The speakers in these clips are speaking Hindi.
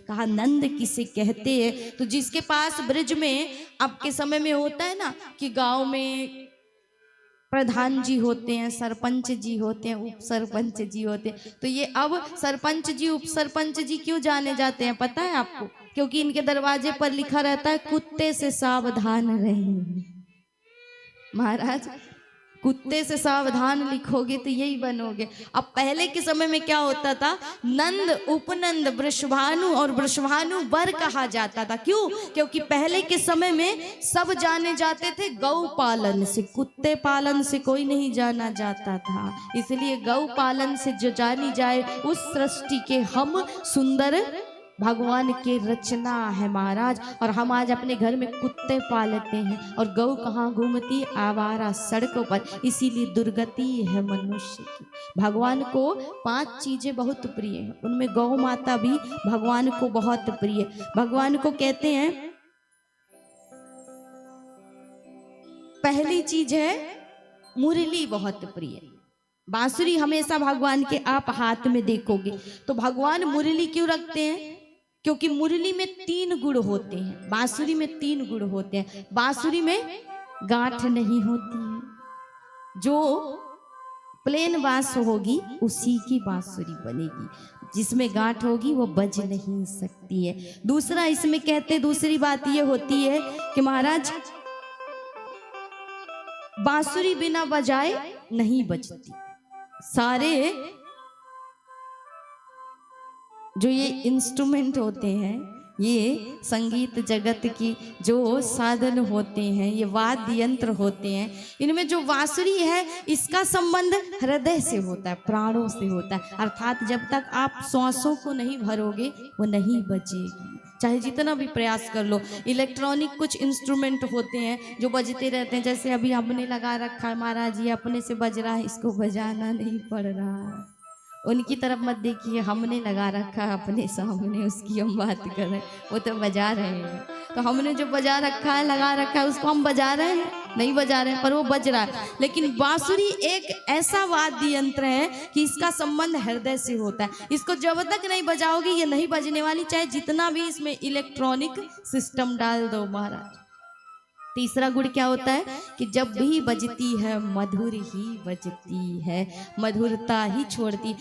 कहा नंद किसे कहते हैं? तो जिसके पास ब्रज में अब के समय में होता है ना कि गांव में प्रधान जी होते हैं, सरपंच जी होते हैं, उप सरपंच जी होते हैं, तो ये अब सरपंच जी उप सरपंच जी क्यों जाने जाते हैं पता है आपको? क्योंकि इनके दरवाजे पर लिखा रहता है कुत्ते से सावधान रहें। महाराज कुत्ते से सावधान लिखोगे तो यही बनोगे। अब पहले के समय में क्या होता था, नंद उपनंद वृषभानु और वृषभानु वर कहा जाता था। क्यों? क्योंकि पहले के समय में सब जाने जाते थे गौ पालन से, कुत्ते पालन से कोई नहीं जाना जाता था। इसलिए गौ पालन से जो जानी जाए उस सृष्टि के हम सुंदर भगवान के रचना है महाराज। और हम आज अपने घर में कुत्ते पालते हैं और गौ कहाँ घूमती? आवारा सड़कों पर। इसीलिए दुर्गति है मनुष्य की। भगवान को 5 चीजें बहुत प्रिय हैं, उनमें गौ माता भी भगवान को बहुत प्रिय। भगवान को कहते हैं पहली चीज है मुरली बहुत प्रिय। बांसुरी हमेशा भगवान के आप हाथ में देखोगे तो भगवान मुरली क्यों रखते हैं? क्योंकि मुरली में 3 गुण होते हैं, बांसुरी में 3 गुण होते हैं। बांसुरी में गांठ नहीं होती है, जो प्लेन बांस होगी उसी की बांसुरी बनेगी, जिसमें गांठ होगी वो बज नहीं सकती है। दूसरा इसमें कहते, दूसरी बात ये होती है कि महाराज बांसुरी बिना बजाए नहीं बजती। सारे जो ये इंस्ट्रूमेंट होते हैं, ये संगीत जगत की जो साधन होते हैं, ये वाद्य यंत्र होते हैं, इनमें जो बांसुरी है इसका संबंध हृदय से होता है, प्राणों से होता है। अर्थात जब तक आप सांसों को नहीं भरोगे वो नहीं बजेगी, चाहे जितना भी प्रयास कर लो। इलेक्ट्रॉनिक कुछ इंस्ट्रूमेंट होते हैं जो बजते रहते हैं, जैसे अभी हमने लगा रखा है महाराज, ये अपने से बज रहा है, इसको बजाना नहीं पड़ रहा। उनकी तरफ मत देखिए, हमने लगा रखा है अपने सामने, उसकी हम बात कर रहे हैं, वो तो बजा रहे हैं। तो हमने जो बजा रखा है, लगा रखा है, उसको हम बजा रहे हैं? नहीं बजा रहे हैं, पर वो बज रहा है। लेकिन बांसुरी एक ऐसा वाद्य यंत्र है कि इसका संबंध हृदय से होता है। इसको जब तक नहीं बजाओगे ये नहीं बजने वाली, चाहे जितना भी इसमें इलेक्ट्रॉनिक सिस्टम डाल दो महाराज। तीसरा गुण क्या होता है कि जब भी बजती है मधुर ही बजती है, मधुरता ही छोड़ती।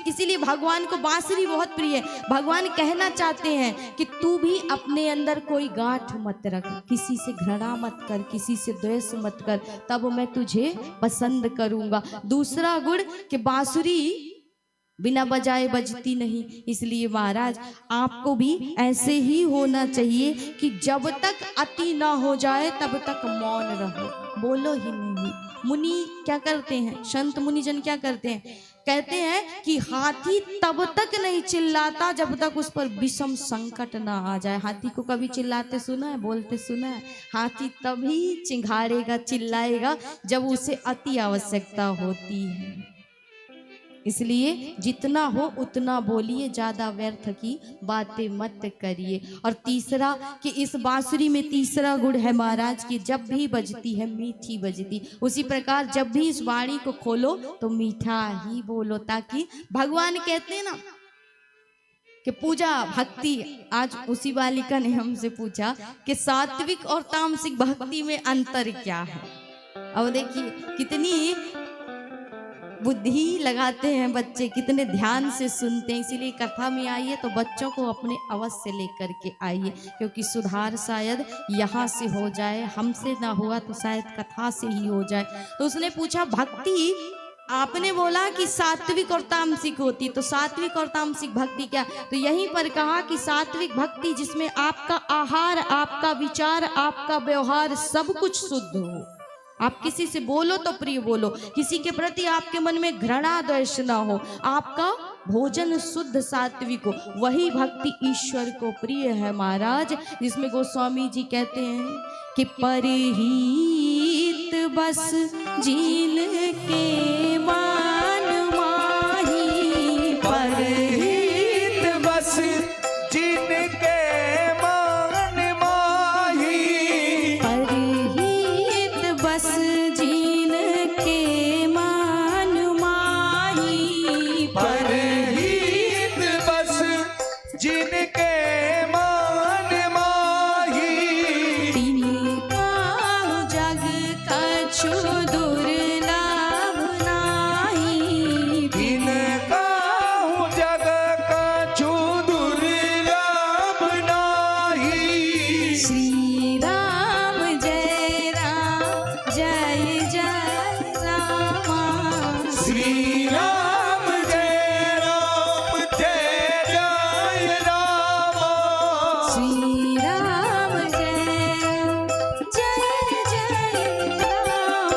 इसीलिए भगवान को बांसुरी बहुत प्रिय है। भगवान कहना चाहते हैं कि तू भी अपने अंदर कोई गांठ मत रख, किसी से घृणा मत कर, किसी से द्वेष मत कर, तब मैं तुझे पसंद करूंगा। दूसरा गुण कि बांसुरी बिना बजाए बजती नहीं। इसलिए महाराज आपको भी ऐसे ही होना चाहिए कि जब तक अति ना हो जाए तब तक मौन रहो, बोलो ही नहीं। मुनि क्या करते हैं, संत मुनिजन क्या करते हैं? कहते हैं कि हाथी तब तक नहीं चिल्लाता जब तक उस पर विषम संकट ना आ जाए। हाथी को कभी चिल्लाते सुना है, बोलते सुना है? हाथी तभी चिंघाड़ेगा, चिल्लाएगा जब उसे अति आवश्यकता होती है। इसलिए जितना हो उतना बोलिए, ज्यादा व्यर्थ की बातें मत करिए। और तीसरा कि इस बांसुरी में तीसरा गुण है महाराज कि जब भी बजती है मीठी बजती। उसी प्रकार जब भी इस वाणी को खोलो तो मीठा ही बोलो, ताकि भगवान कहते हैं ना कि पूजा भक्ति। आज उसी बालिका ने हमसे पूछा कि सात्विक और तामसिक भक्ति में अंतर क्या है। अब देखिए कितनी बुद्धि लगाते हैं बच्चे, कितने ध्यान से सुनते हैं। इसीलिए कथा में आइए तो बच्चों को अपने अवश्य लेकर के आइए, क्योंकि सुधार शायद यहाँ से हो जाए, हमसे ना हुआ तो शायद कथा से ही हो जाए। तो उसने पूछा भक्ति, आपने बोला कि सात्विक और तामसिक होती, तो सात्विक और तामसिक भक्ति क्या? तो यहीं पर कहा कि सात्विक भक्ति जिसमें आपका आहार, आपका विचार, आपका व्यवहार सब कुछ शुद्ध हो। आप किसी से बोलो तो प्रिय बोलो, किसी के प्रति आपके मन में घृणा द्वेष ना हो, आपका भोजन शुद्ध सात्विक हो, वही भक्ति ईश्वर को प्रिय है महाराज। जिसमें गोस्वामी जी कहते हैं कि परहित बस जीन के मान माही, परहित बस जीन के जिनके श्री राम जय जय जय राम।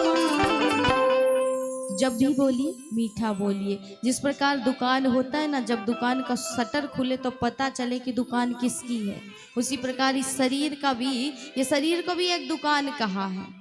जब भी बोलिए मीठा बोलिए। जिस प्रकार दुकान होता है ना, जब दुकान का शटर खुले तो पता चले कि दुकान किसकी है, उसी प्रकार इस शरीर का भी, ये शरीर को भी एक दुकान कहा है।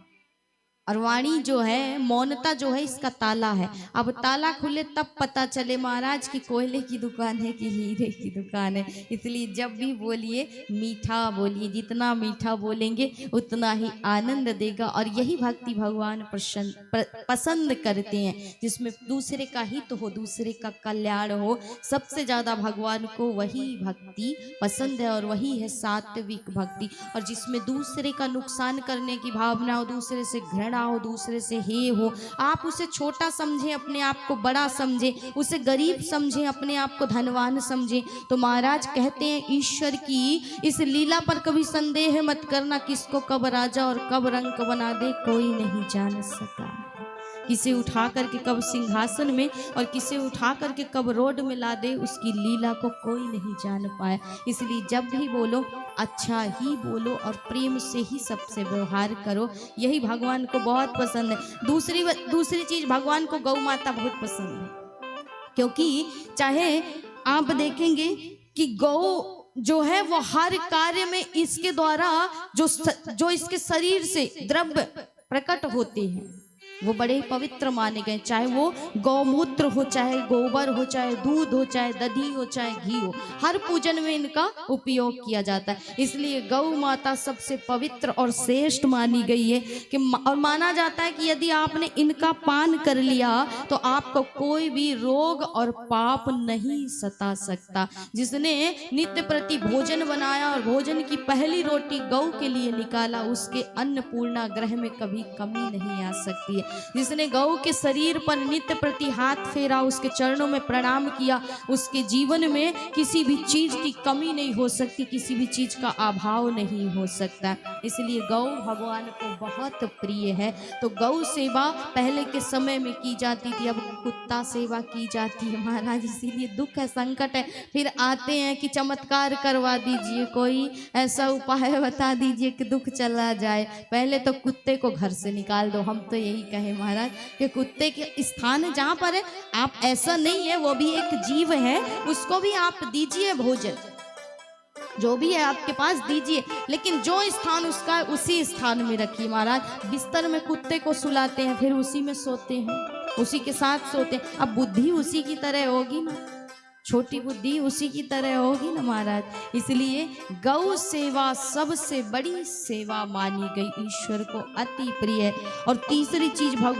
और वाणी जो है, मौनता जो है, इसका ताला है। अब ताला खुले तब पता चले महाराज की कोयले की दुकान है कि हीरे की दुकान है। इसलिए जब भी बोलिए मीठा बोलिए। जितना मीठा बोलेंगे उतना ही आनंद देगा। और यही भक्ति भगवान पसंद करते हैं, जिसमें दूसरे का हित हो, दूसरे का कल्याण हो। सबसे ज्यादा भगवान को वही भक्ति पसंद है और वही है सात्विक भक्ति। और जिसमें दूसरे का नुकसान करने की भावना हो, दूसरे से घृणा हो, दूसरे से हे हो, आप उसे छोटा समझें, अपने आप को बड़ा समझें, उसे गरीब समझें, अपने आप को धनवान समझें। तो महाराज कहते हैं ईश्वर की इस लीला पर कभी संदेह मत करना। किसको कब राजा और कब रंक बना दे कोई नहीं जान सका। किसे उठा करके कब सिंहासन में और किसे उठा करके कब रोड में ला दे, उसकी लीला को कोई नहीं जान पाया। इसलिए जब भी बोलो अच्छा ही बोलो और प्रेम से ही सबसे व्यवहार करो। यही भगवान को बहुत पसंद है। दूसरी चीज, भगवान को गौ माता बहुत पसंद है। क्योंकि चाहे आप देखेंगे कि गौ जो है वो हर कार्य में इसके द्वारा जो इसके शरीर से द्रव्य प्रकट होते हैं वो बड़े पवित्र माने गए। चाहे वो गौमूत्र हो, चाहे गोबर हो, चाहे दूध हो, चाहे दधी हो, चाहे घी हो, हर पूजन में इनका उपयोग किया जाता है। इसलिए गौ माता सबसे पवित्र और श्रेष्ठ मानी गई है कि और माना जाता है कि यदि आपने इनका पान कर लिया तो आपको कोई भी रोग और पाप नहीं सता सकता। जिसने नित्य प्रति भोजन बनाया और भोजन की पहली रोटी गौ के लिए निकाला, उसके अन्नपूर्णा ग्रह में कभी कमी नहीं आ सकती है। जिसने गौ के शरीर पर नित्य प्रति हाथ फेरा, उसके चरणों में प्रणाम किया, उसके जीवन में किसी भी चीज की कमी नहीं हो सकती, किसी भी चीज का अभाव नहीं हो सकता। इसलिए गौ भगवान को बहुत प्रिय है। तो गौ सेवा पहले के समय में की जाती थी, अब कुत्ता सेवा की जाती है महाराज। इसीलिए दुख है, संकट है, फिर आते हैं कि चमत्कार करवा दीजिए, कोई ऐसा उपाय बता दीजिए कि दुख चला जाए। पहले तो कुत्ते को घर से निकाल दो। हम तो यही कहे महाराज कि कुत्ते के स्थान जहां पर है, आप ऐसा नहीं है, वो भी एक जीव है, उसको भी आप दीजिए भोजन, जो भी है आपके पास दीजिए, लेकिन जो स्थान उसका उसी स्थान में रखिए महाराज। बिस्तर में कुत्ते को सुलाते हैं, फिर उसी में सोते हैं, उसी के साथ सोते हैं। अब बुद्धि उसी की तरह होगी ना, छोटी बुद्धि उसी की तरह होगी ना महाराज। इसलिए गौ सेवा सबसे बड़ी सेवा मानी गई, ईश्वर को अति प्रिय है। और तीसरी चीज भगवान